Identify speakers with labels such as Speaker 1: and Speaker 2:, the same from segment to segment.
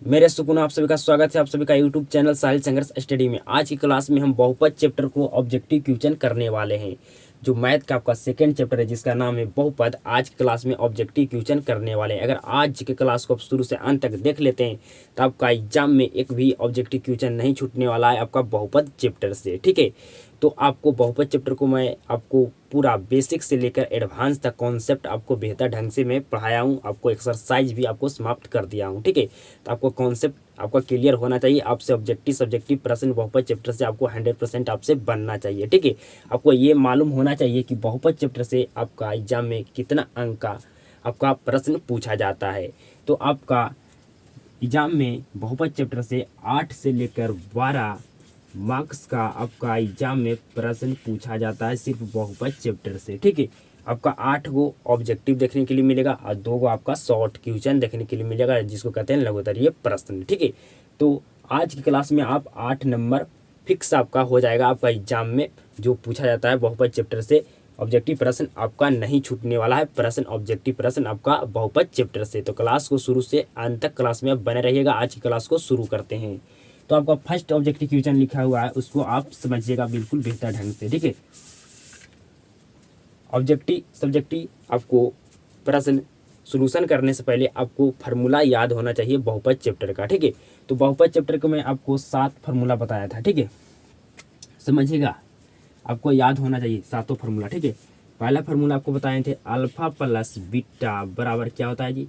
Speaker 1: मेरे सुकून आप सभी का स्वागत है आप सभी का यूट्यूब चैनल साहिल संघर्ष स्टडी में। आज की क्लास में हम बहुपद चैप्टर को ऑब्जेक्टिव क्वेश्चन करने वाले हैं। जो मैथ का आपका सेकंड चैप्टर है जिसका नाम है बहुपद, आज की क्लास में ऑब्जेक्टिव क्वेश्चन करने वाले हैं। अगर आज की क्लास को आप शुरू से अंत तक देख लेते हैं तो आपका एग्जाम में एक भी ऑब्जेक्टिव क्वेश्चन नहीं छूटने वाला है आपका बहुपद चैप्टर से। ठीक है, तो आपको बहुपद चैप्टर को मैं आपको पूरा बेसिक से लेकर एडवांस तक कॉन्सेप्ट आपको बेहतर ढंग से मैं पढ़ाया हूँ। आपको एक्सरसाइज भी आपको समाप्त कर दिया हूँ। ठीक है, तो आपको कॉन्सेप्ट आपका क्लियर होना चाहिए। आपसे ऑब्जेक्टिव सब्जेक्टिव प्रश्न बहुपद चैप्टर से आपको 100% आपसे बनना चाहिए। ठीक है, आपको ये मालूम होना चाहिए कि बहुपद चैप्टर से आपका एग्जाम में कितना अंक का आपका प्रश्न पूछा जाता है। तो आपका एग्जाम में बहुपद चैप्टर से 8 से लेकर 12 मार्क्स का आपका एग्जाम में प्रश्न पूछा जाता है सिर्फ बहुपद चैप्टर से। ठीक है, आपका 8 गो ऑब्जेक्टिव देखने के लिए मिलेगा और 2 गो आपका शॉर्ट क्वेश्चन देखने के लिए मिलेगा जिसको कहते हैं लघुत्तरीय प्रश्न। ठीक है, तो आज की क्लास में आप 8 नंबर फिक्स आपका हो जाएगा। आपका एग्जाम में जो पूछा जाता है बहुपद चैप्टर से ऑब्जेक्टिव प्रश्न आपका नहीं छूटने वाला है। प्रश्न ऑब्जेक्टिव प्रश्न आपका बहुपद चैप्टर से। तो क्लास को शुरू से अंत तक क्लास में आप बने रहिएगा। आज की क्लास को शुरू करते हैं। तो आपका फर्स्ट ऑब्जेक्टिव क्वेश्चन लिखा हुआ है उसको आप समझिएगा बिल्कुल बेहतर ढंग से। ठीक है, ऑब्जेक्टिव सब्जेक्टिव आपको प्रश्न सोल्यूशन करने से पहले आपको फार्मूला याद होना चाहिए बहुपद चैप्टर का। ठीक है, तो बहुपद चैप्टर को मैं आपको 7 फार्मूला बताया था। ठीक है, समझिएगा आपको याद होना चाहिए सातों फार्मूला। ठीक है, पहला फार्मूला आपको बताए थे अल्फा प्लस बीटा बराबर क्या होता है जी,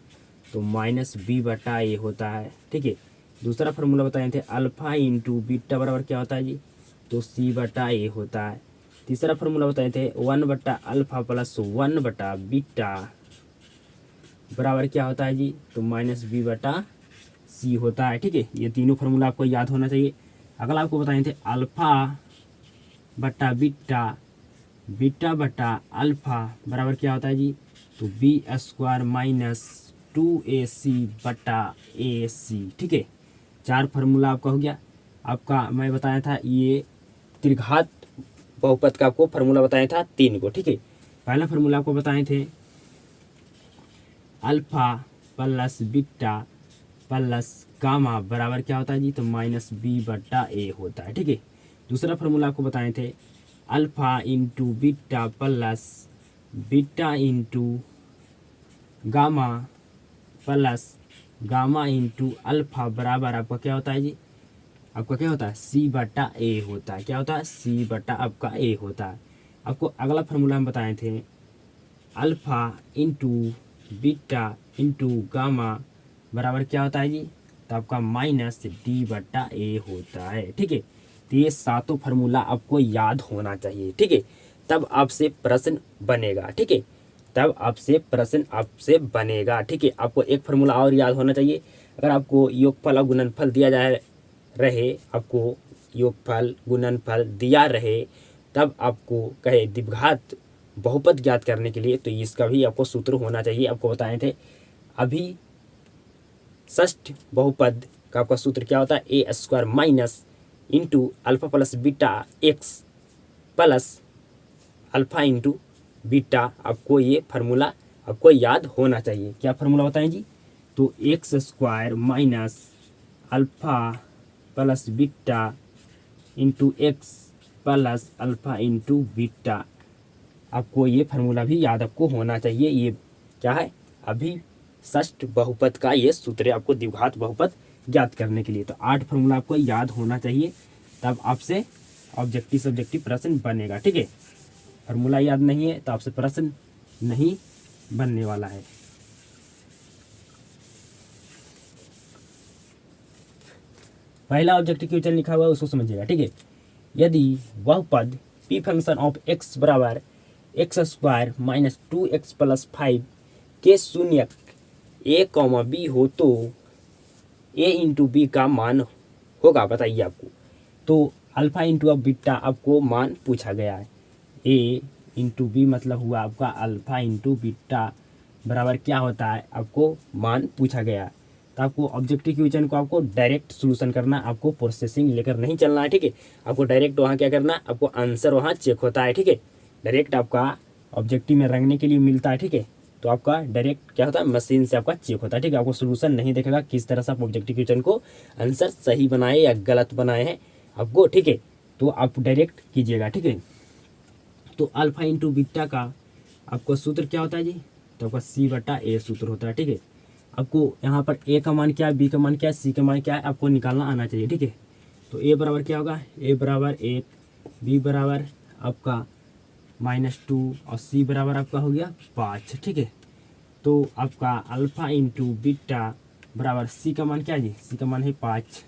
Speaker 1: तो माइनस बी बटा ए होता है। ठीक है, दूसरा फार्मूला बताए थे अल्फा इंटू बीटा बराबर क्या होता है जी, तो सी बटा ए होता है। तीसरा फार्मूला बताए थे 1 बटा अल्फा प्लस 1 बटा बीटा बराबर क्या होता है जी, तो माइनस बी बटा सी होता है। ठीक है, ये तीनों फार्मूला आपको याद होना चाहिए। अगला आपको बताए थे अल्फा बटा बीटा बीटा बटा अल्फा बराबर क्या होता है जी, तो बी स्क्वायर माइनस 2ac बटा ए सी। ठीक है, 4 फार्मूला आपका हो गया। आपका मैं बताया था ये त्रिघात बहुपद का आपको फार्मूला बताया था 3 को। ठीक है, पहला फार्मूला आपको बताए थे alpha plus beta plus gamma बराबर क्या होता है जी, तो माइनस बी बटा ए होता है। ठीक है, दूसरा फार्मूला आपको बताए थे alpha into beta plus beta into gamma plus gamma into alpha बराबर आपका क्या होता है जी, आपका क्या होता है सी बटा ए होता है। क्या होता है, सी बटा आपका ए होता है। आपको अगला फार्मूला हम बताए थे alpha into beta into gamma बराबर क्या होता है जी, तो आपका माइनस डी बटा ए होता है। ठीक है, तो ये सातों फार्मूला आपको याद होना चाहिए। ठीक है, तब आपसे प्रश्न बनेगा। ठीक है, तब आपसे प्रश्न आपसे बनेगा। ठीक है, आपको एक फार्मूला और याद होना चाहिए। अगर आपको योगफल और गुणनफल दिया जाए रहे, आपको योगफल गुणनफल दिया रहे तब आपको कहे द्विघात बहुपद ज्ञात करने के लिए, तो इसका भी आपको सूत्र होना चाहिए। आपको बताए थे अभी षष्ठ बहुपद का आपका सूत्र क्या होता है, A square minus into alpha plus beta X plus alpha into beta. आपको ये फार्मूला आपको याद होना चाहिए। क्या फार्मूला बताएं जी, तो x square minus alpha plus beta into x plus alpha into beta. आपको ये फार्मूला भी याद आपको होना चाहिए। ये क्या है, अभी षष्ठ बहुपद का ये सूत्र है आपको द्विघात बहुपद ज्ञात करने के लिए। तो 8 फार्मूला आपको याद होना चाहिए, तब आपसे ऑब्जेक्टिव सब्जेक्टिव प्रश्न बनेगा। ठीक है, फार्मूला याद नहीं है तो आपसे प्रश्न नहीं बनने वाला है। पहला ऑब्जेक्टिव क्वेश्चन लिखा हुआ है उसको समझिएगा। ठीक है, यदि बहुपद पी फंक्शन ऑफ एक्स बराबर x square minus 2x plus 5 के शून्य ए कॉमा बी हो तो ए इंटू बी का मान होगा, बताइए आपको। तो अल्फा इंटू अब बीटा आपको मान पूछा गया है। ए इंटू बी मतलब हुआ आपका अल्फा इंटू बीटा बराबर क्या होता है, आपको मान पूछा गया है। तो आपको ऑब्जेक्टिव क्वेश्चन को आपको डायरेक्ट सोल्यूशन करना, आपको प्रोसेसिंग लेकर नहीं चलना है। ठीक है, आपको डायरेक्ट वहाँ क्या करना है, आपको आंसर वहाँ चेक होता है। ठीक है, डायरेक्ट आपका ऑब्जेक्टिव में रंगने के लिए मिलता है। ठीक है, तो आपका डायरेक्ट क्या होता है, मशीन से आपका चेक होता है। ठीक है, आपको सोल्यूशन नहीं देखेगा किस तरह से आप ऑब्जेक्टिव क्वेश्चन को आंसर सही बनाए या गलत बनाए हैं आपको। ठीक है, तो आप डायरेक्ट कीजिएगा। ठीक है, तो अल्फा इंटू बीटा का आपको सूत्र क्या होता है जी, तो आपका सी बटा ए सूत्र होता है। ठीक है, आपको यहाँ पर ए का मान क्या है, बी का मान क्या है, सी का मान क्या है, आपको निकालना आना चाहिए। ठीक है, तो ए बराबर क्या होगा, ए बराबर 1, बी बराबर आपका -2 और सी बराबर आपका हो गया 5। ठीक है, तो आपका अल्फा इंटू बीटा बराबर सी का मान क्या है जी, सी का मान है 5,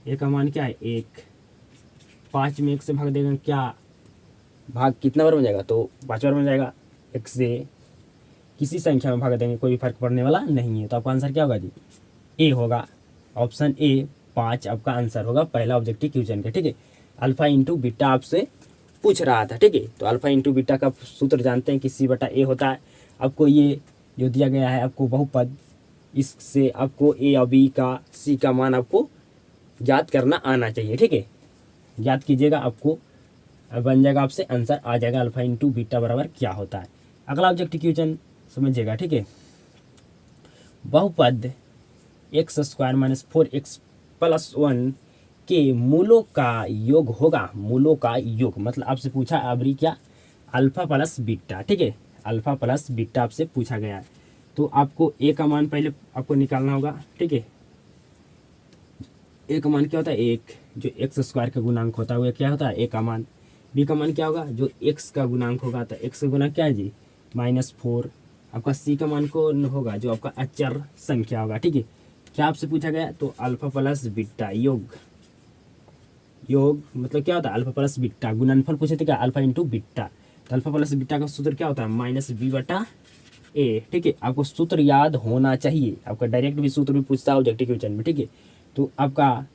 Speaker 1: ए का मान क्या है 1, 5 में 1 से भाग देगा क्या, भाग कितना बार बन जाएगा, तो 5 बार बन जाएगा। 1 से किसी संख्या में भाग देंगे कोई भी फर्क पड़ने वाला नहीं है, तो आपका आंसर क्या होगा जी, ए होगा। ऑप्शन ए 5 आपका आंसर होगा पहला ऑब्जेक्टिव क्वेश्चन का। ठीक है, अल्फा इंटू बीटा आपसे पूछ रहा था। ठीक है, तो अल्फा इंटू बीटा का सूत्र जानते हैं कि सी बटा ए होता है। आपको ये जो दिया गया है आपको बहुपद, इससे आपको ए और बी का सी का मान आपको याद करना आना चाहिए। ठीक है, याद कीजिएगा, आपको बन जाएगा, आपसे आंसर आ जाएगा अल्फा इंटू बीटा बराबर क्या होता है। अगला ऑब्जेक्टिव क्वेश्चन समझिएगा। ठीक है, बहुपद x² - 4x + 1 के मूलों का योग होगा। मूलों का योग मतलब आपसे पूछा अभी क्या, अल्फा प्लस बीटा। ठीक है, अल्फा प्लस बीटा आपसे पूछा गया है, तो आपको ए का मान पहले आपको निकालना होगा। ठीक है, ए का मान क्या होता है 1, जो x² का गुणांक होता है वो क्या होता है ए का मान। बी का मान क्या होगा, जो x का गुणांक होगा, तो x का गुणांक क्या है जी -4। आपका सी का मान को होगा जो आपका अचर संख्या होगा। ठीक है, क्या आपसे पूछा गया, तो अल्फा प्लस बीटा योग, योग मतलब क्या होता है अल्फा प्लस बीटा, गुणनफल पूछे थे क्या, अल्फा इंटू बीटा। तो अल्फा प्लस बीटा का सूत्र क्या होता है -b/a। ठीक है, आपको सूत्र याद होना चाहिए, आपका डायरेक्ट भी सूत्र भी पूछता है ऑब्जेक्टिव क्वेश्चन में। ठीक है, तो आपका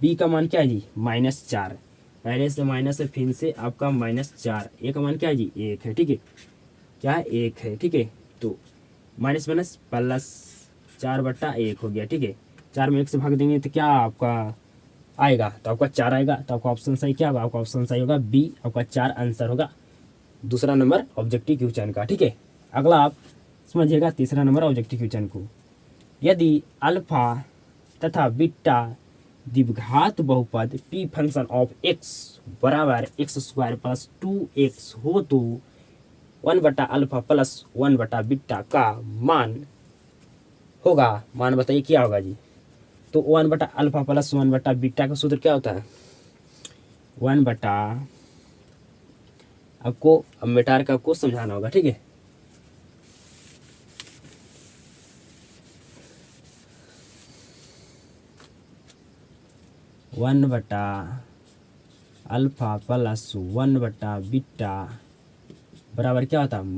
Speaker 1: b का मान क्या है जी -4, पहले से माइनस है फिर से आपका -4, ए का मान क्या है जी 1 है। ठीक है, क्या है 1 है। ठीक है, तो माइनस माइनस +4/1 हो गया। ठीक है, 4 में 1 से भाग देंगे तो क्या आपका आएगा, तो आपका 4 आएगा, तो आपका ऑप्शन सही क्या होगा, आपका ऑप्शन सही होगा बी, आपका 4 आंसर होगा दूसरा नंबर ऑब्जेक्टिव क्वेश्चन का। ठीक है, अगला आप समझिएगा तीसरा नंबर ऑब्जेक्टिव क्वेश्चन को। यदि अल्फा तथा बीटा द्विघात बहुपद p फंक्शन ऑफ x बराबर x² + 2x हो तो 1/अल्फा प्लस 1/बीटा का मान होगा। मान बताइए क्या होगा जी, तो 1/अल्फा प्लस 1/बीटा का सूत्र क्या होता है, 1/ आपको अब मेटार का आपको समझाना होगा। ठीक है, वन बटा अल्फा प्लस 1/बीटा बराबर क्या होता है -b/,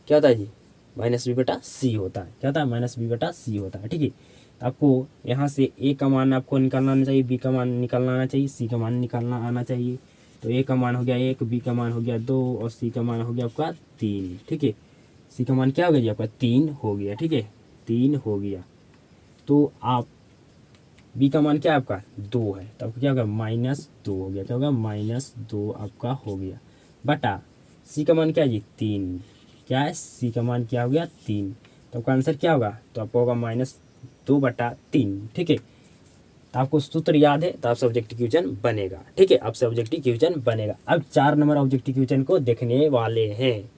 Speaker 1: क्या होता है जी -b/c होता है। क्या होता है -b/c होता है। ठीक है, तो आपको यहाँ से ए का मान आपको निकालना आना चाहिए, बी का मान निकालना आना चाहिए, सी का मान निकालना आना चाहिए। तो ए का मान हो गया 1, बी का मान हो गया 2 और सी का मान हो गया आपका 3। ठीक है, सी का मान क्या हो गया जी आपका 3 हो गया। ठीक है, 3 हो गया, तो आप बी का मान क्या है आपका 2 है, तो आपको क्या होगा -2 हो गया। क्या होगा -2 आपका हो गया, बटा सी का मान क्या है जी 3, क्या है सी का मान क्या हो गया 3, तो आपका आंसर क्या होगा, तो आपको होगा -2/3। ठीक है, तो आपको सूत्र याद है तो आपसे ऑब्जेक्टिव क्वेश्चन बनेगा। ठीक है, आपसे ऑब्जेक्टिव क्वेश्चन बनेगा। अब 4 नंबर ऑब्जेक्टिव क्वेश्चन को देखने वाले हैं।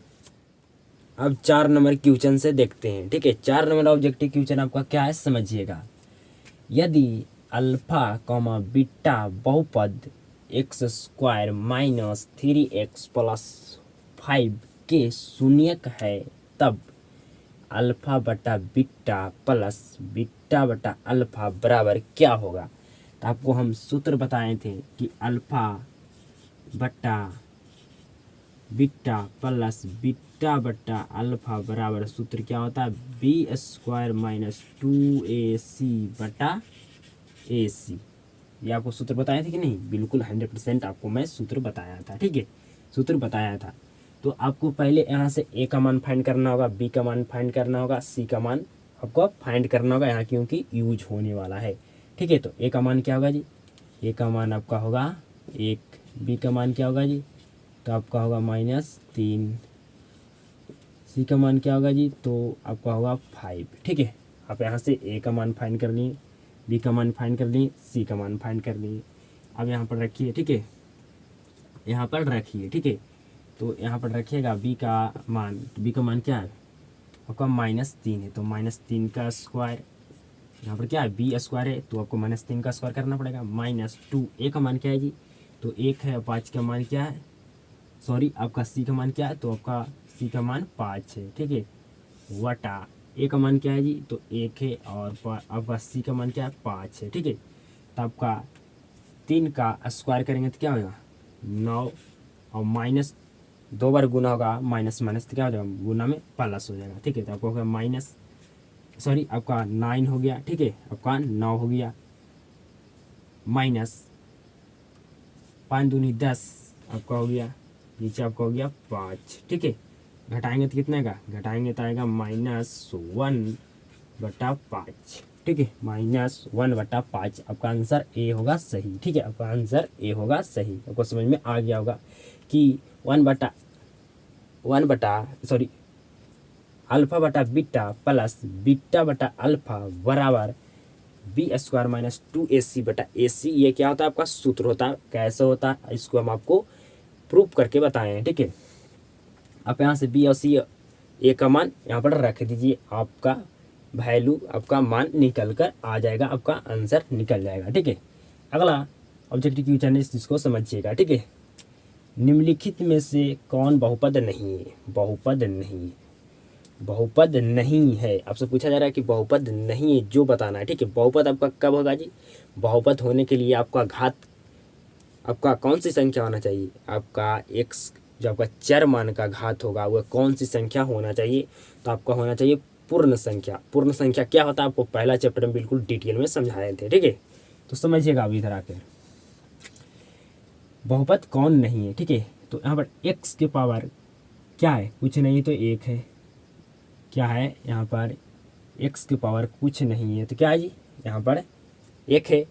Speaker 1: अब 4 नंबर क्वेश्चन से देखते हैं। ठीक है, 4 नंबर ऑब्जेक्टिव क्वेश्चन आपका क्या है समझिएगा। यदि अल्फा बीटा बहुपद x² - 3x + 5 के शून्यक है, तब α/बीटा प्लस बीटा/अल्फा बराबर क्या होगा। तो आपको हम सूत्र बताए थे कि α/बीटा प्लस बीटा/अल्फा बराबर सूत्र क्या होता है b² - 2ac/ac। ये आपको सूत्र बताए थे कि नहीं, बिल्कुल 100% आपको मैं सूत्र बताया था। ठीक है, सूत्र बताया था। तो आपको पहले यहाँ से ए का मान फाइंड करना होगा, बी का मान फाइंड करना होगा, सी का मान आपको फाइंड करना होगा यहाँ क्योंकि यूज होने वाला है। ठीक है, तो ए का मान क्या होगा जी, ए का मान आपका होगा 1, बी का मान क्या होगा जी तो आपका होगा -3। सी का मान क्या होगा जी, तो आपका होगा 5। ठीक है, आप यहाँ से ए का मान फाइंड कर लिए, बी का मान फाइंड कर लिए, सी का मान फाइंड कर लिए। अब यहाँ पर रखिए, ठीक है, यहाँ पर रखिए, ठीक है, तो यहाँ पर रखिएगा बी का मान। तो बी का मान क्या है आपका -3 है, तो -3 का स्क्वायर, यहाँ पर क्या है बी स्क्वायर है, तो आपको -3 का स्क्वायर करना पड़ेगा। -2 ए का मान क्या है जी, तो 1 है, 5 का मान क्या है, सॉरी आपका सी का मान क्या है, तो आपका सी का मान 5 है। ठीक है, वटा ए का मान क्या है जी, तो 1 है, और आपका सी का मान क्या है 5 है। ठीक है, तो आपका 3 का स्क्वायर करेंगे तो क्या होगा 9, और माइनस 2 बार गुना होगा, माइनस माइनस तो क्या हो जाएगा गुना में प्लस हो जाएगा। ठीक है, तो आपको होगा आपका 9 हो गया। ठीक है, आपका 9 हो गया, माइनस 5 दूनी 10 आपका हो गया, नीचे आपका हो गया 5। ठीक है, घटाएंगे तो कितने का घटाएंगे तो आएगा -1/5। ठीक है, -1/5 आपका आंसर ए होगा सही। ठीक है, आपका आंसर ए होगा सही। आपको समझ में आ गया होगा कि अल्फा बटा बीटा प्लस बीटा बटा अल्फा बराबर b² - 2ac/ac। ये क्या होता है आपका सूत्र होता है। कैसे होता है इसको हम आपको प्रूफ करके बताए हैं। ठीक है, आप यहाँ से बी और सी ए का मान यहाँ पर रख दीजिए, आपका वैल्यू आपका मान निकल कर आ जाएगा, आपका आंसर निकल जाएगा। ठीक है, अगला ऑब्जेक्टिव क्वेश्चन है, इसको समझिएगा। ठीक है, निम्नलिखित में से कौन बहुपद नहीं है? बहुपद नहीं है, आपसे पूछा जा रहा है कि बहुपद नहीं है जो बताना है। ठीक है, बहुपद आपका कब होगा जी? बहुपद होने के लिए आपका घात आपका कौन सी संख्या होना चाहिए? आपका x जो आपका चर मान का घात होगा वह कौन सी संख्या होना चाहिए? तो आपका होना चाहिए पूर्ण संख्या। पूर्ण संख्या क्या होता है आपको पहला चैप्टर में बिल्कुल डिटेल में समझाए थे। ठीक है, तो समझिएगा अभी इधर आकर बहुपद कौन नहीं है। ठीक है, तो यहाँ पर x के पावर क्या है? कुछ नहीं, तो 1 है। क्या है यहाँ पर x के पावर कुछ नहीं है, तो क्या है जी यहाँ पर 1 है।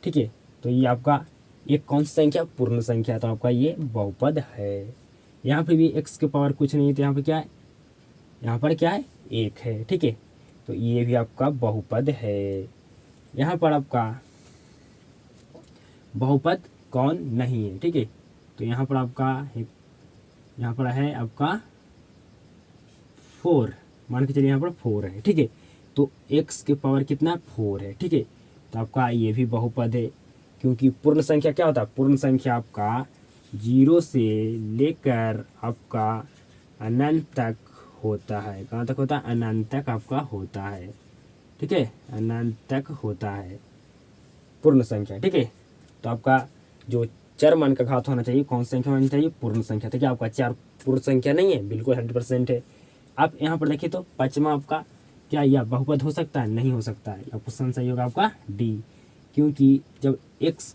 Speaker 1: ठीक है, तो ये आपका एक कौन सी संख्या? पूर्ण संख्या, तो आपका ये बहुपद है। यहाँ पे भी x के पावर कुछ नहीं है, तो यहाँ पे क्या है? यहाँ पर क्या है 1 है। ठीक है, तो ये भी आपका बहुपद है। यहाँ पर आपका बहुपद कौन नहीं है? ठीक है, तो यहाँ पर आपका यहाँ पर है आपका 4, मान के चलिए यहाँ पर 4 है। ठीक है, तो x के पावर कितना 4 है। ठीक है, तो आपका ये भी बहुपद है, क्योंकि पूर्ण संख्या क्या होता है? पूर्ण संख्या आपका 0 से लेकर आपका अनंत तक होता है। कहाँ तक होता है? अनंत तक आपका होता है। ठीक है, अनंत तक होता है पूर्ण संख्या। ठीक है, तो आपका जो चर मान का घात होना चाहिए कौन सी संख्या होनी चाहिए? पूर्ण संख्या। तो क्या आपका 4 पूर्ण संख्या नहीं है? बिल्कुल 100% है। आप यहाँ पर देखिए तो पचमा आपका क्या यह बहुपद हो सकता है? नहीं हो सकता है। ऑप्शन सही होगा आपका डी, क्योंकि जब x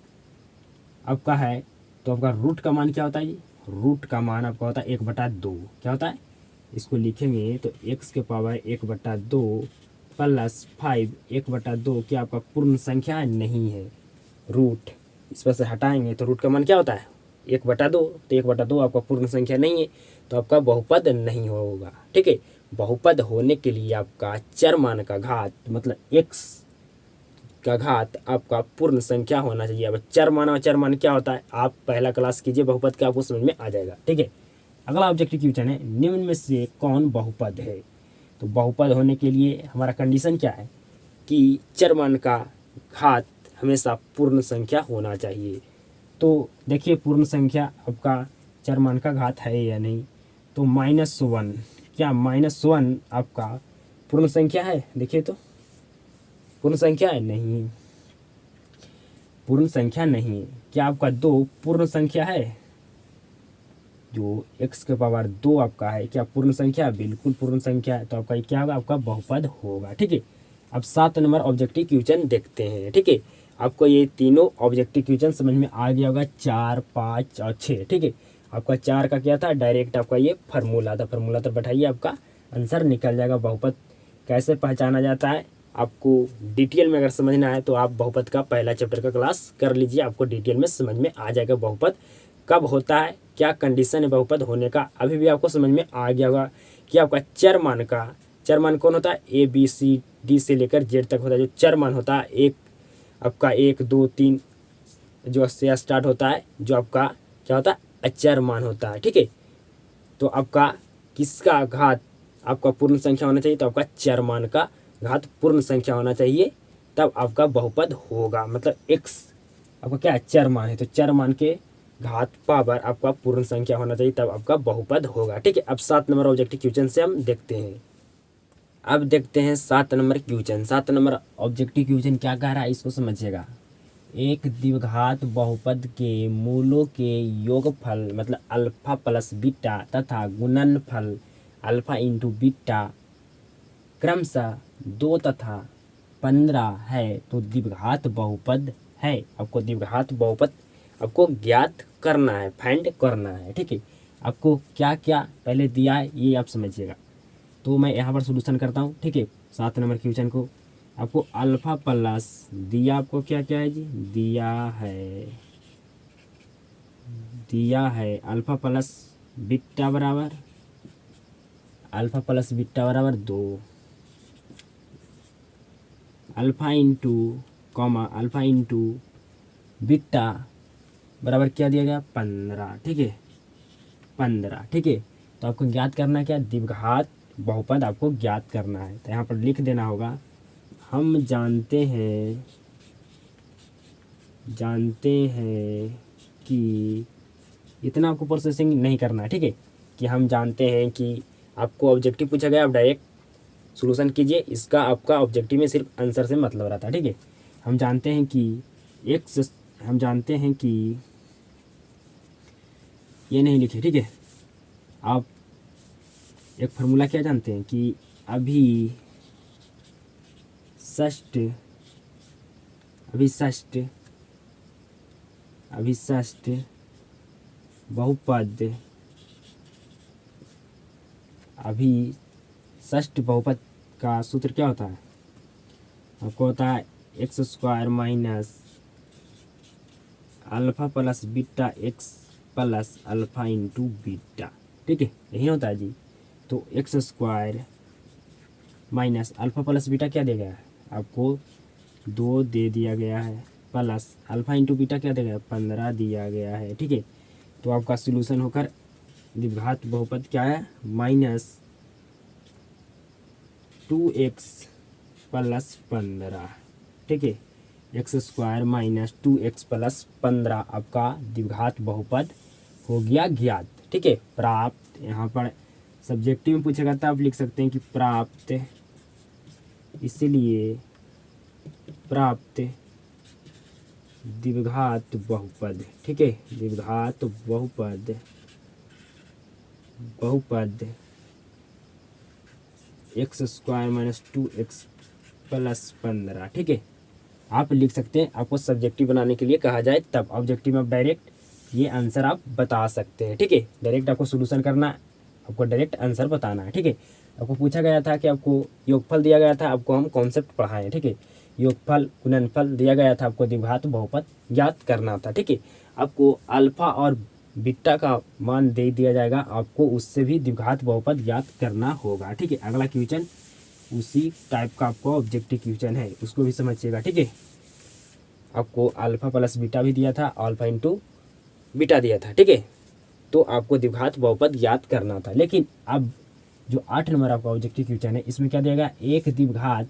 Speaker 1: आपका है तो आपका रूट का मान क्या होता है जी? रूट का मान आपका होता है 1/2। क्या होता है? इसको लिखेंगे तो x के पावर 1/2 प्लस 5 1/2 क्या आपका पूर्ण संख्या नहीं है। रूट इस पर से हटाएंगे तो रूट का मान क्या होता है? 1/2, तो 1/2 आपका पूर्ण संख्या नहीं है, तो आपका बहुपद नहीं होगा। ठीक है, बहुपद होने के लिए आपका चर मान का घात मतलब x का घात आपका पूर्ण संख्या होना चाहिए। अब चर मान और चर मान क्या होता है आप पहला क्लास कीजिए बहुपद का, आपको समझ में आ जाएगा। ठीक है, अगला ऑब्जेक्टिव क्वेश्चन है, निम्न में से कौन बहुपद है? तो बहुपद होने के लिए हमारा कंडीशन क्या है कि चर मान का घात हमेशा पूर्ण संख्या होना चाहिए। तो देखिए पूर्ण संख्या आपका चर मान का घात है या नहीं? तो -1, क्या -1 आपका पूर्ण संख्या है? देखिए तो पूर्ण संख्या है? नहीं, पूर्ण संख्या नहीं। क्या आपका 2 पूर्ण संख्या है? जो x के पावर 2 आपका है क्या पूर्ण संख्या? बिल्कुल पूर्ण संख्या है, तो आपका ये क्या होगा? आपका बहुपद होगा। ठीक है, अब 7 नंबर ऑब्जेक्टिव क्वेश्चन देखते हैं। ठीक है, आपको ये तीनों ऑब्जेक्टिव क्वेश्चन समझ में आ गया होगा, 4, 5 और 6। ठीक है, आपका 4 का क्या था? डायरेक्ट आपका ये फार्मूला था, फार्मूला तो बैठाइए, आपका आंसर निकल जाएगा। बहुपद कैसे पहचाना जाता है आपको डिटेल में अगर समझना है तो आप बहुपद का पहला चैप्टर का क्लास कर लीजिए, आपको डिटेल में समझ में आ जाएगा बहुपद कब होता है, क्या कंडीशन है बहुपद होने का, अभी भी आपको समझ में आ गया होगा कि आपका चर मान कौन होता है, ए बी सी डी से लेकर जेड तक होता है। जो चर मान होता है एक आपका 1 2 3 जो से स्टार्ट होता है, जो आपका क्या होता है अचर मान होता है। ठीक है, तो आपका किसका घात आपका पूर्ण संख्या होना चाहिए, तो आपका चर मान का घात पूर्ण संख्या होना चाहिए, तब आपका बहुपद होगा। मतलब x आपका क्या है चर मान है, तो चर मान के घात पावर आपका पूर्ण संख्या होना चाहिए, तब आपका बहुपद होगा। ठीक है, अब 7 नंबर ऑब्जेक्टिव क्वेश्चन से हम देखते हैं। अब देखते हैं 7 number question. 7 number objective question क्या कह रहा है, इसको समझिएगा। एक द्विघात बहुपद के मूलों के योगफल मतलब अल्फा प्लस बीटा तथा गुणनफल अल्फा इंटू बीटा क्रमशः 2 तथा 15 है तो द्विघात बहुपद है। आपको द्विघात बहुपद आपको ज्ञात करना है, फाइंड करना है। ठीक है, आपको क्या क्या पहले दिया है ये आप समझिएगा। तो मैं यहाँ पर सोल्यूशन करता हूँ। ठीक है, 7 नंबर क्वेश्चन को आपको अल्फा प्लस दिया, आपको क्या क्या है जी, दिया है अल्फा प्लस बीटा बराबर 2, alpha into alpha into beta बराबर क्या दिया गया 15। ठीक है, 15। ठीक है, तो आपको ज्ञात करना क्या, द्विघात बहुपद आपको ज्ञात करना है। तो यहाँ पर लिख देना होगा, हम जानते हैं कि इतना आपको प्रोसेसिंग नहीं करना है। ठीक है, कि हम जानते हैं कि आपको ऑब्जेक्टिव पूछा गया, आप डायरेक्ट सॉल्यूशन कीजिए। इसका आपका ऑब्जेक्टिव में सिर्फ आंसर से मतलब रहता है। ठीक है, हम जानते हैं कि ये नहीं लिखे। ठीक है, आप एक फार्मूला क्या जानते हैं कि अभिषष्ट बहुपद का सूत्र क्या होता है, आपको होता है x square minus alpha plus beta X plus alpha into beta. ठीक है, यही होता है जी। तो x square minus alpha plus beta क्या देगा आपको 2 दे दिया गया है, प्लस अल्फा इंटू बीटा क्या देगा 15 दिया गया है। ठीक है, तो आपका सॉल्यूशन होकर द्विघात बहुपद क्या है -2x प्लस 15। ठीक है, x square minus 2x plus 15 आपका द्विघात बहुपद हो गया ज्ञात। ठीक है, प्राप्त यहाँ पर सब्जेक्टिव में पूछेगा तो आप लिख सकते हैं कि प्राप्त, इसलिए प्राप्त द्विघात बहुपद। ठीक है, द्विघात बहुपद x square minus 2x plus 15। ठीक है, आप लिख सकते हैं। आपको सब्जेक्टिव बनाने के लिए कहा जाए तब ऑब्जेक्टिव में डायरेक्ट ये आंसर आप बता सकते हैं। ठीक है, डायरेक्ट आपको सॉल्यूशन करना, आपको डायरेक्ट आंसर बताना है। ठीक है, आपको पूछा गया था कि आपको योगफल दिया गया था, आपको हम कॉन्सेप्ट पढ़ाएं। ठीक है, योगफल गुणनफल दिया गया था, आपको द्विघात बहुपद ज्ञात करना था। ठीक है, आपको अल्फा और बीटा का मान दे दिया जाएगा, आपको उससे भी द्विघात बहुपद ज्ञात करना होगा। ठीक है, अगला क्वेश्चन उसी टाइप का आपको ऑब्जेक्टिव क्वेश्चन है, उसको भी समझिएगा। ठीक है, आपको अल्फा प्लस बीटा भी दिया था, अल्फा इंटू बीटा दिया था। ठीक है, तो आपको द्विघात बहुपद ज्ञात करना था। लेकिन अब जो 8 नंबर आपका ऑब्जेक्टिव क्वेश्चन है, इसमें क्या दिया, एक द्विघात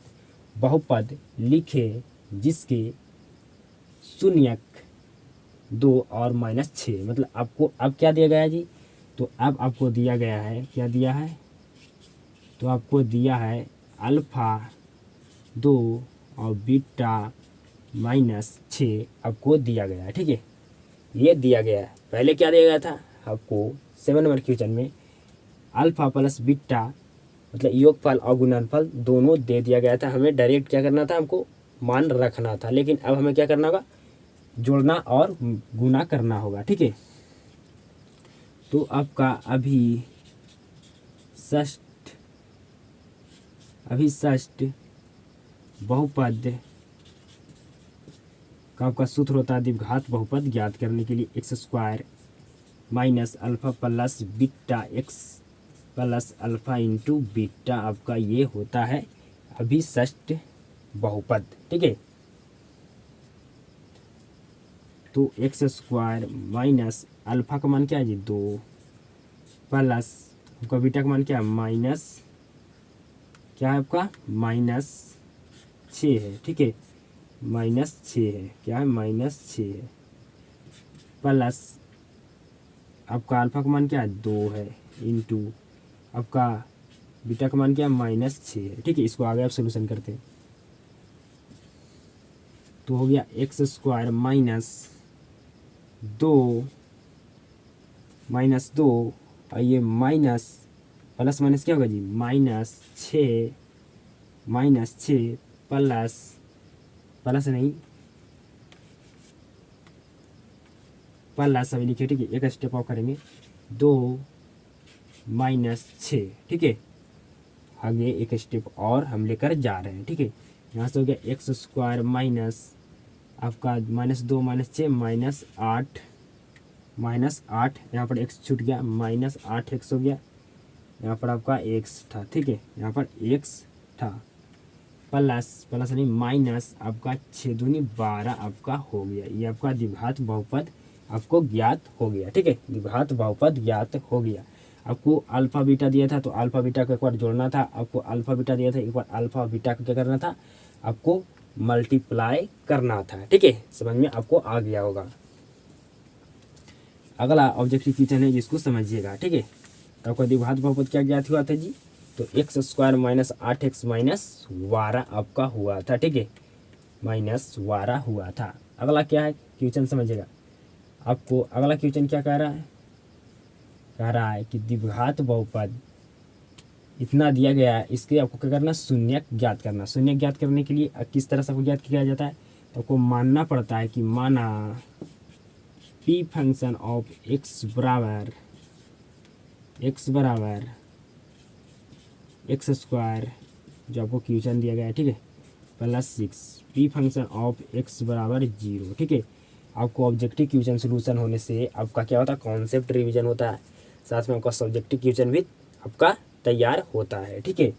Speaker 1: बहुपद लिखे जिसके शून्यक 2 और -6। मतलब आपको अब क्या दिया गया है जी, तो अब आपको दिया गया है, क्या दिया है, तो आपको दिया है अल्फा 2 और बीटा -6 आपको दिया गया है। ठीक है, ये दिया गया है। पहले क्या दिया गया था आपको 7 नंबर क्वेश्चन में, अल्फा प्लस बीटा मतलब योगफल और गुणनफल दोनों दे दिया गया था। हमें डायरेक्ट क्या करना था, हमको मान रखना था। लेकिन अब हमें क्या करना होगा, जोड़ना और गुना करना होगा। ठीक है, तो आपका अभिषष्ट बहुपद का आपका सूत्र होता है द्विघात बहुपद ज्ञात करने के लिए x square minus alpha plus beta X plus alpha into beta आपका ये होता है अभिषष्ट बहुपद। ठीक है, तो एक्स स्क्वायर माइनस अल्फ़ा का मान क्या है जी 2 प्लस आपका बीटा का मान क्या है माइनस क्या है आपका -6 है। ठीक है, -6 है, क्या है -6 है, प्लस आपका अल्फ़ा का मान क्या है 2 है इंटू आपका बीटा का मान क्या है -6 है। ठीक है, इसको आगे आप सोल्यूशन करते हैं तो हो गया एक्स स्क्वायर -2 और ये माइनस प्लस माइनस क्या होगा जी -6 प्लस प्लस नहीं प्लस अभी लिखिए। ठीक है, एक स्टेप ऑफ करेंगे 2 -6। ठीक है, आगे एक स्टेप और हम लेकर जा रहे हैं। ठीक है, यहाँ से हो गया एक्स स्क्वायर माइनस आपका -2 -6 -8 यहाँ पर एक्स छूट गया -8 एक्स हो गया, यहाँ पर आपका एक्स था। ठीक है, यहाँ पर एक्स था प्लस प्लस नहीं माइनस आपका 6 दूनी 12 आपका हो गया। ये आपका द्विघात बहुपद आपको ज्ञात हो गया। ठीक है, द्विघात बहुपद ज्ञात हो गया। आपको अल्फा बीटा दिया था तो अल्फा बीटा को एक बार जोड़ना था, आपको अल्फा बीटा दिया था एक बार अल्फा बीटा को क्या करना था आपको मल्टीप्लाई करना था। ठीक है, समझ में आपको आ गया होगा। अगला ऑब्जेक्टिव क्वेश्चन है जिसको समझिएगा। ठीक है, तो आपका द्विघात बहुपद क्या ज्ञात हुआ था जी तो एक्स स्क्वायर -8x -12 आपका हुआ था। ठीक है, -12 हुआ था। अगला क्या है क्वेश्चन समझिएगा, आपको अगला क्वेश्चन क्या कह रहा है, कह रहा है कि द्विघात बहुपद इतना दिया गया है, इसके आपको क्या करना शून्य ज्ञात करना। शून्य ज्ञात करने के लिए किस तरह से आपको ज्ञात किया जाता है तो आपको मानना पड़ता है कि माना p फंक्शन ऑफ x बराबर एक्स स्क्वायर जो आपको क्वेश्चन दिया गया है। ठीक है, +6 p फंक्शन ऑफ x बराबर 0। ठीक है, आपको ऑब्जेक्टिव क्वेश्चन सोल्यूशन होने से आपका क्या होता है कॉन्सेप्ट रिवीजन होता है, साथ में आपका सब्जेक्टिव क्वेश्चन भी आपका तैयार होता है। ठीक है,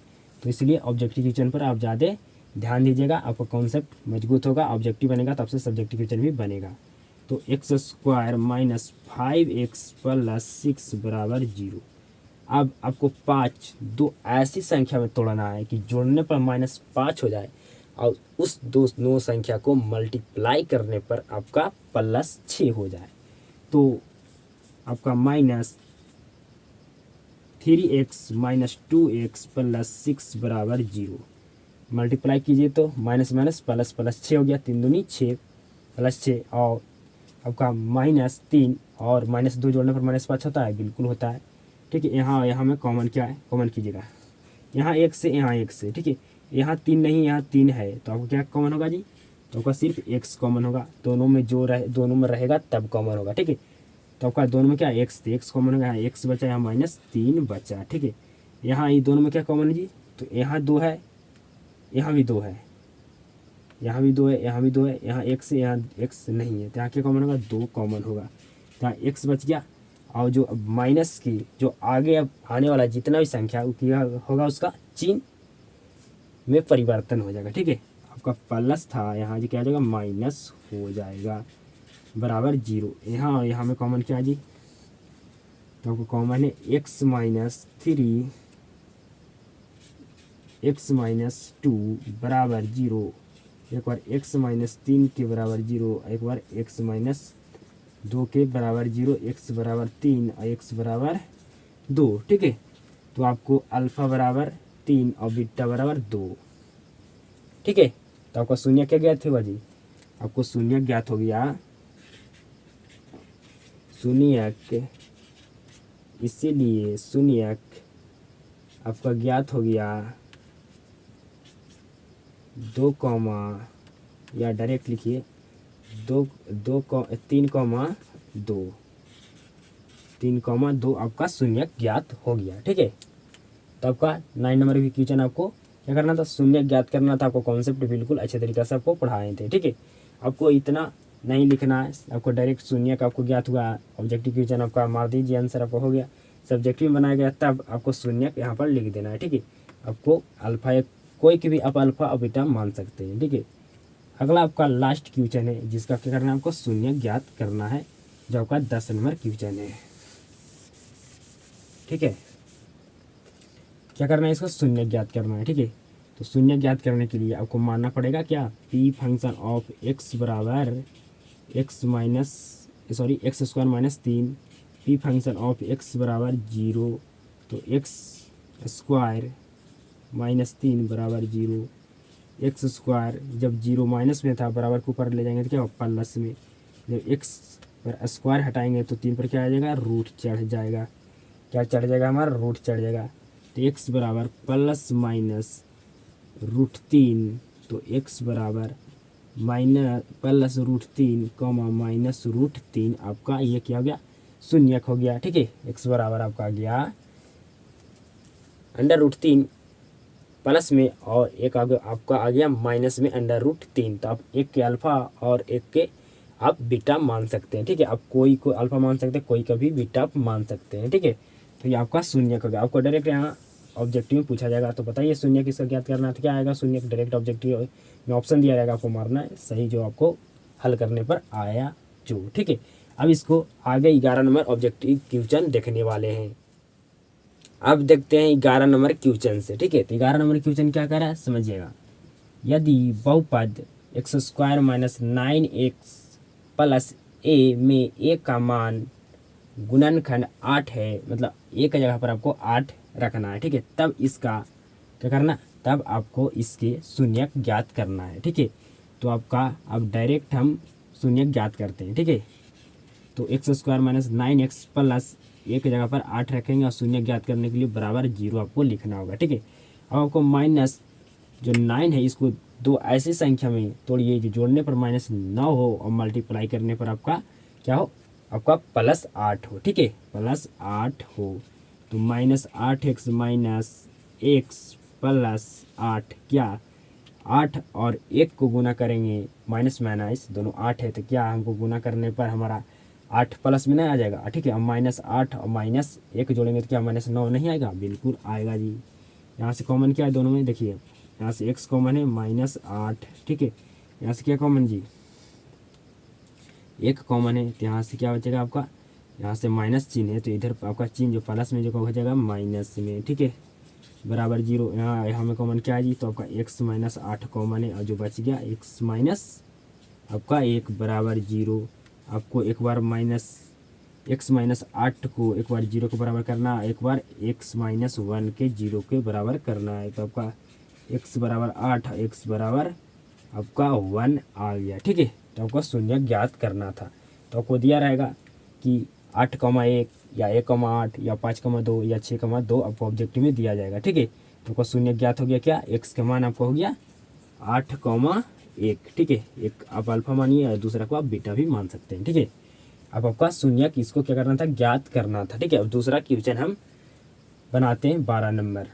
Speaker 1: तो इसलिए ऑब्जेक्टिव क्वेश्चन पर आप ज़्यादा ध्यान दीजिएगा, आपका कॉन्सेप्ट मजबूत होगा, ऑब्जेक्टिव बनेगा तब से सब्जेक्टिव क्वेश्चन भी बनेगा। तो एक्स स्क्वायर -5x + 6 बराबर 0। अब आपको 5 दो ऐसी संख्या में तोड़ना है कि जोड़ने पर -5 हो जाए और उस दो संख्या को मल्टीप्लाई करने पर आपका +6 हो जाए। तो आपका -3x - 2x + 6 बराबर 0 मल्टीप्लाई कीजिए तो माइनस माइनस प्लस प्लस 6 हो गया, 3 दूनी 6 +6 और आपका -3 और -2 जोड़ने पर -5 होता है, बिल्कुल होता है। ठीक है, यहाँ में कॉमन क्या है कॉमन कीजिएगा, यहाँ एक से यहाँ एक से। ठीक है, यहाँ 3 नहीं यहाँ 3 है तो आपको क्या कॉमन होगा जी तो आपका सिर्फ x कॉमन होगा, दोनों में जो दोनों में रहेगा तब कॉमन होगा। ठीक है, तो आपका दोनों में क्या x थे, x कॉमन होगा, यहाँ x बचा, यहाँ -3 बचा। ठीक है, यहाँ ये दोनों में क्या कॉमन है जी तो यहाँ 2 है, यहाँ भी 2 है, यहाँ भी 2 है, यहाँ भी 2 है, यहाँ x है, यहाँ x नहीं है तो यहाँ क्या कॉमन होगा 2 कॉमन होगा, तो यहाँ x बच गया। और जो अब माइनस की जो आगे अब आने वाला जितना भी संख्या होगा उसका चिन्ह में परिवर्तन हो जाएगा। ठीक है, आपका प्लस था यहाँ जी क्या हो जाएगा माइनस हो जाएगा बराबर 0। यहाँ में कॉमन क्या है जी तो आपको कॉमन है x - 2 बराबर 0, एक बार x - 3 के बराबर 0, एक बार x - 2 के बराबर 0, x बराबर 3 और x बराबर 2। ठीक है, तो आपको अल्फ़ा बराबर 3 और बीटा बराबर 2। ठीक है, तो आपका शून्य क्या ज्ञात होगा जी आपको शून्य ज्ञात हो गया, शून्यक, इसीलिए शून्यक आपका ज्ञात हो गया 2 कॉमा या डायरेक्ट लिखिए 3,2 आपका शून्य ज्ञात हो गया। ठीक है, तो आपका 9 नंबर भी क्वेश्चन आपको क्या करना था शून्य ज्ञात करना था, आपको कॉन्सेप्ट बिल्कुल अच्छे तरीके से आपको पढ़ाए थे। ठीक है, आपको इतना नहीं लिखना है आपको, डायरेक्ट शून्यक आपको ज्ञात हुआ, ऑब्जेक्टिव क्वेश्चन आपका मार दीजिए, आंसर आपका हो गया। सब्जेक्टिव बनाया गया तब आपको शून्यक यहाँ पर लिख देना है, ठीक है। आपको अल्फा कोई की भी आप अल्फा और बीटा मान सकते हैं, ठीक है। अगला आपका लास्ट क्वेश्चन है जिसका क्या करना है, आपको शून्यक ज्ञात करना है, जो आपका 10 नंबर क्वेश्चन है, ठीक है। क्या करना है, इसको शून्यक ज्ञात करना है, ठीक है। तो शून्य ज्ञात करने के लिए आपको मानना पड़ेगा क्या, पी फंक्शन ऑफ एक्स बराबर x square minus 3, P function of x बराबर 0, तो एक्स स्क्वायर माइनस 3 बराबर 0, एक्स स्क्वायर जब 0 माइनस में था बराबर के ऊपर ले जाएंगे तो क्या प्लस में, जब एक्स पर स्क्वायर हटाएंगे तो 3 पर क्या आ जाएगा, रूट चढ़ जाएगा, क्या चढ़ जाएगा हमारा, रूट चढ़ जाएगा। तो एक्स बराबर प्लस माइनस रूट 3, तो एक्स बराबर minus plus root 3 comma minus root 3, आपका ये क्या हो गया, शून्यक हो गया, ठीक है। एक्स बराबर आपका आ गया अंडर रूट 3 प्लस में, और एक आपका आ गया माइनस में अंडर रूट 3। तो आप एक के अल्फा और एक के आप बीटा मान सकते हैं, ठीक है। आप कोई को अल्फा मान सकते हैं, कोई का भी बीटा आप मान सकते हैं, ठीक है। तो ये आपका शून्यक हो गया। आपको डायरेक्ट यहाँ ऑब्जेक्टिव में पूछा जाएगा, तो बताइए शून्य किसका ज्ञात करना है, तो क्या आएगा, शून्य डायरेक्ट ऑब्जेक्टिव में ऑप्शन दिया जाएगा, आपको मारना है सही जो आपको हल करने पर आया जो, ठीक है। अब इसको आगे 11 नंबर ऑब्जेक्टिव क्वेश्चन देखने वाले हैं। अब देखते हैं 11 नंबर क्वेश्चन से, ठीक है। तो 11 नंबर क्वेश्चन क्या कर रहा है समझिएगा, यदि बहुपद x square minus 9x plus a में ए का मान गुणनखंड 8 है, मतलब ए की जगह पर आपको 8 रखना है, ठीक है। तब इसका क्या करना, तब आपको इसके शून्यक ज्ञात करना है, ठीक है। तो आपका अब डायरेक्ट हम शून्यक ज्ञात करते हैं, ठीक है। तो x square minus 9x plus a की जगह पर 8 रखेंगे और शून्य ज्ञात करने के लिए बराबर 0 आपको लिखना होगा, ठीक है। अब आपको माइनस जो 9 है इसको दो ऐसी संख्या में तोड़िए जो जोड़ने पर माइनस 9 हो और मल्टीप्लाई करने पर आपका क्या हो, आपका प्लस 8 हो, ठीक है, प्लस 8 हो। तो minus 8x minus x plus 8, क्या 8 और 1 को गुना करेंगे, माइनस माइनस दोनों 8 है, तो क्या हमको गुना करने पर हमारा 8 प्लस में नहीं आ जाएगा, ठीक है। अब माइनस 8 और माइनस 1 जोड़ेंगे तो क्या माइनस 9 नहीं आएगा, बिल्कुल आएगा जी। यहाँ से कॉमन क्या है दोनों में, देखिए यहाँ से x कॉमन है माइनस 8, ठीक है। यहाँ से क्या कॉमन जी, 1 कॉमन है, तो यहाँ से क्या बचेगा आपका, यहाँ से माइनस चिन्ह है तो इधर आपका चिन्ह जो प्लस में जो हो जाएगा माइनस में, ठीक है, बराबर 0। यहाँ हमें कॉमन क्या है जी, तो आपका x माइनस 8 कॉमन है और जो बच गया x माइनस आपका 1 बराबर 0। आपको एक बार माइनस x माइनस 8 को एक बार 0 के बराबर करना, एक बार x माइनस 1 के 0 के बराबर करना है। तो आपका x बराबर 8, x बराबर आपका 1 आ गया, ठीक है। तो आपको शून्य ज्ञात करना था, तो आपको दिया रहेगा कि 8,1 या 1,8 या 5,2 या 6,2 आपको ऑब्जेक्टिव में दिया जाएगा, ठीक है। तो आपका शून्य ज्ञात हो गया, क्या x का मान आपको हो गया 8,1, ठीक है। एक आप अल्फा मानिए और दूसरा को आप बीटा भी मान सकते हैं, ठीक है। अब आपका शून्य इसको क्या करना था, ज्ञात करना था, ठीक है। अब दूसरा क्वेश्चन हम बनाते हैं 12 नंबर।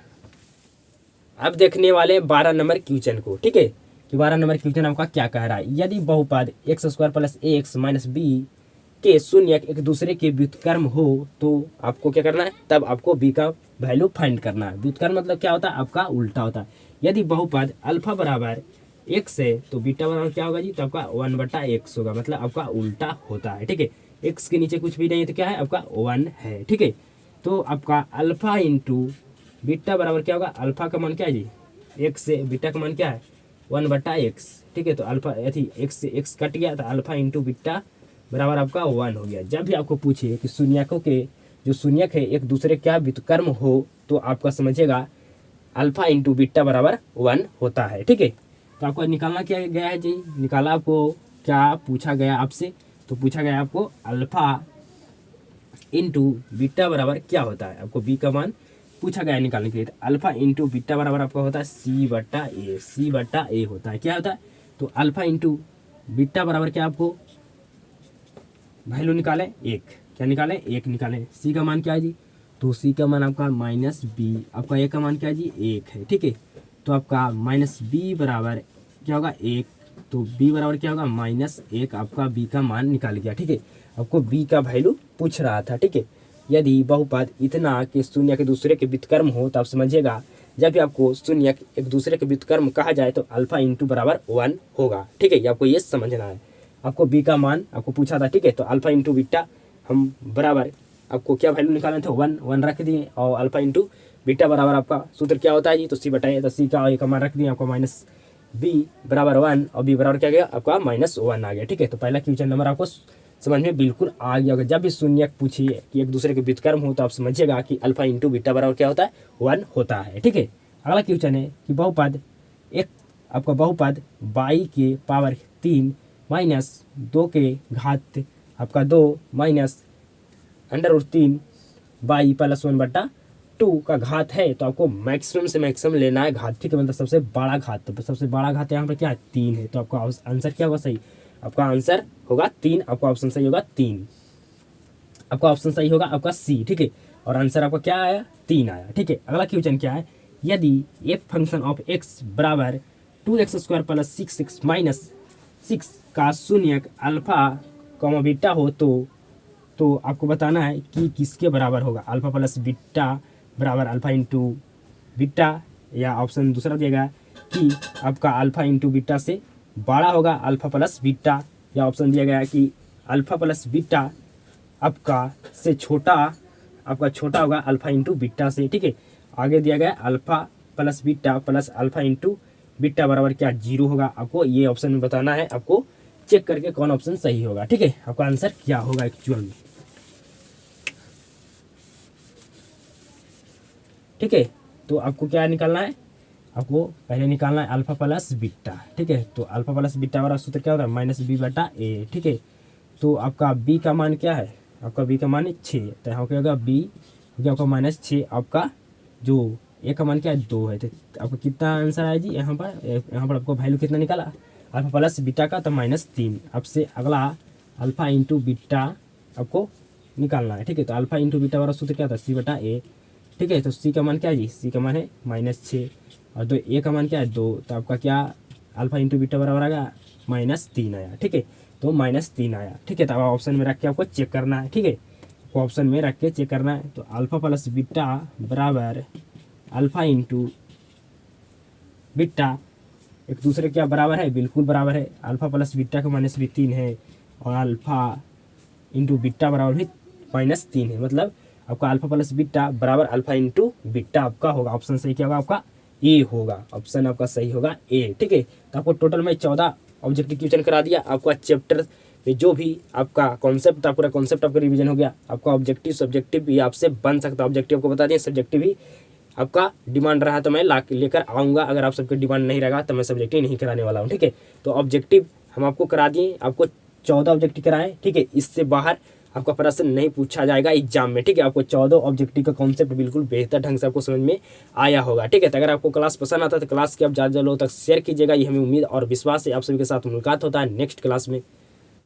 Speaker 1: अब देखने वाले हैं 12 नंबर क्वेश्चन को, ठीक है, कि 12 नंबर क्वेश्चन आपका क्या कह रहा है, यदि बहुपद एक्स स्क्वायर प्लस ए एक्स माइनस बी के शून्य एक दूसरे के व्युत्क्रम हो तो आपको क्या करना है, तब आपको बी का वैल्यू फाइंड करना है। व्युत्क्रम मतलब क्या होता है, आपका उल्टा होता है। यदि बहुपद अल्फा बराबर एक्स है तो बीटा बराबर क्या होगा जी, तो आपका 1/x होगा, मतलब आपका उल्टा होता है, ठीक है। एक्स के नीचे कुछ भी नहीं है तो क्या है, आपका 1 है, ठीक है। तो आपका अल्फा इंटू बीटा बराबर क्या होगा, अल्फा का मान क्या है जी, एक्स से बीटा का मान क्या है 1/x, ठीक है। तो अल्फा एक्स से एक्स कट गया तो अल्फा इंटू बीटा बराबर आपका 1 हो गया। जब भी आपको पूछे कि शून्यकों के जो शून्यक है एक दूसरे क्या व्युत्क्रम हो तो आपका समझिएगा अल्फा इंटू बीटा बराबर 1 होता है, ठीक है। तो आपको निकालना क्या गया है जी, निकाला आपको क्या पूछा गया आपसे, तो पूछा गया आपको अल्फा इंटू बीटा बराबर क्या होता है, आपको बी का मान पूछा गया निकालने के लिए। तो अल्फा इंटू बीटा बराबर आपका होता है C/A होता है, क्या होता है, तो अल्फा इंटू बीटा बराबर क्या, आपको वैल्यू निकालें 1, क्या निकालें 1 निकालें। सी का मान क्या है जी, तो सी का मान आपका माइनस बी, आपका ए का मान क्या है जी 1 है, ठीक है। तो आपका माइनस बी बराबर क्या होगा 1, तो b बराबर क्या होगा -1 आपका b का मान निकाल गया। ठीक है, आपको b का वैल्यू पूछ रहा था। ठीक है, यदि बहुपद इतना कि शून्य के दूसरे के व्युत्क्रम हो तो आप समझिएगा जब भी आपको शून्य एक दूसरे के व्युत्क्रम कहा जाए तो अल्फा इंटू बराबर 1 होगा। ठीक है, ये आपको ये समझना है। आपको b का मान आपको पूछा था। ठीक है, तो अल्फा इंटू बीटा हम बराबर आपको क्या वैल्यू निकालने थे 1 रख दिए और अल्फा इंटू बीटा बराबर आपका सूत्र क्या होता है जी, तो सी बताइए। तो सी का एक मान रख दिए आपको -b बराबर 1 और b बराबर क्या गया आपका -1 आ गया। ठीक है, तो पहला क्वेश्चन नंबर आपको समझ में बिल्कुल आ गया होगा। जब भी शून्य पूछिए कि एक दूसरे के व्युत्क्रम हो तो आप समझिएगा कि अल्फा इंटू बीटा बराबर क्या होता है 1 होता है। ठीक है, अगला क्वेश्चन है कि बहुपद एक आपका बहुपद y के पावर 3 माइनस 2 के घात आपका 2 माइनस √3 y प्लस 1/2 का घात है, तो आपको मैक्सिमम से मैक्सिमम लेना है घात। ठीक है, मतलब सबसे बड़ा घात। तो सबसे बड़ा घात यहाँ पर क्या है 3 है, तो आपका आंसर क्या होगा सही, आपका आंसर होगा 3। आपका ऑप्शन सही होगा 3, आपका ऑप्शन सही होगा आपका सी। ठीक है, और आंसर आपका क्या आया 3 आया। ठीक है, अगला क्वेश्चन क्या है, यदि f फंक्शन ऑफ x बराबर 2x² प्लस 6x माइनस 6 का शून्यक अल्फा बीटा हो तो आपको बताना है कि किसके बराबर होगा, अल्फा प्लस बीटा बराबर अल्फा इंटू बीटा, या ऑप्शन दूसरा दिएगा कि आपका अल्फा इंटू बीटा से बड़ा होगा अल्फा प्लस बीटा, या ऑप्शन दिया गया है कि अल्फा प्लस बीटा आपका से छोटा होगा अल्फा इंटू बीटा से। ठीक है, आगे दिया गया alpha plus beta plus alpha into beta बराबर क्या 0 होगा। आपको ये ऑप्शन में बताना है, आपको चेक करके कौन ऑप्शन सही होगा। ठीक है, आपका आंसर क्या होगा एक्चुअल में। ठीक है, तो आपको क्या निकालना है, आपको पहले निकालना है अल्फा प्लस बीटा। ठीक है, तो अल्फा प्लस बीटा वाला सूत्र क्या होता है -b/a। ठीक है, तो आपका b का मान क्या है, आपका b का मान है 6, तो यहाँ क्या होगा b क्या होगा -6, आपका जो a का मान क्या है 2 है। तो आपको कितना आंसर आया जी, यहाँ पर आपको वैल्यू कितना निकाला अल्फा प्लस बीटा का, तो -3। आपसे अगला अल्फा इंटू बीटा आपको निकालना है। ठीक है, तो अल्फा इंटू बीटा वाला सूत्र क्या था c/a। ठीक है, तो सी का मान क्या है जी, सी का मान है -6 और दो ए का मान क्या है 2, तो आपका क्या अल्फा इंटू बीटा बराबर आएगा -3 आया। ठीक है, तो -3 आया। ठीक है, तो अब ऑप्शन में रख के आपको चेक करना है। ठीक है, तो ऑप्शन में रख के चेक करना है, तो अल्फा प्लस बीटा बराबर अल्फा इंटू बीटा एक दूसरे क्या बराबर है, बिल्कुल बराबर है। अल्फा प्लस बीटा का माइनस भी 3 है और अल्फा इंटू बीटा बराबर भी -3 है, मतलब आपका अल्फा प्लस बीटा बराबर अल्फा इंटू बीटा आपका होगा। ऑप्शन सही क्या होगा आपका ए होगा, ऑप्शन आपका सही होगा ए। ठीक है, तो आपको टोटल में 14 ऑब्जेक्टिव क्वेश्चन करा दिया। आपका चैप्टर में जो भी आपका कॉन्सेप्ट था पूरा कॉन्सेप्ट आपका रिवीजन हो गया। आपका ऑब्जेक्टिव सब्जेक्टिव भी आपसे बन सकता है, ऑब्जेक्टिव आपको बता दिया, सब्जेक्टिव भी आपका डिमांड रहा तो मैं लेकर आऊँगा। अगर आप सबके डिमांड नहीं रहेगा तो मैं सब्जेक्टिव नहीं कराने वाला हूँ। ठीक है, तो ऑब्जेक्टिव हम आपको करा दिए, आपको 14 ऑब्जेक्टिव कराएं। ठीक है, इससे बाहर आपका प्रश्न नहीं पूछा जाएगा एग्जाम में। ठीक है, आपको 14 ऑब्जेक्टिव का कॉन्सेप्ट बिल्कुल बेहतर ढंग से आपको समझ में आया होगा। ठीक है, तो अगर आपको क्लास पसंद आता है तो क्लास के आप ज़्यादा लोगों तक शेयर कीजिएगा, ये हमें उम्मीद और विश्वास है। आप सभी के साथ मुलाकात होता है नेक्स्ट क्लास में।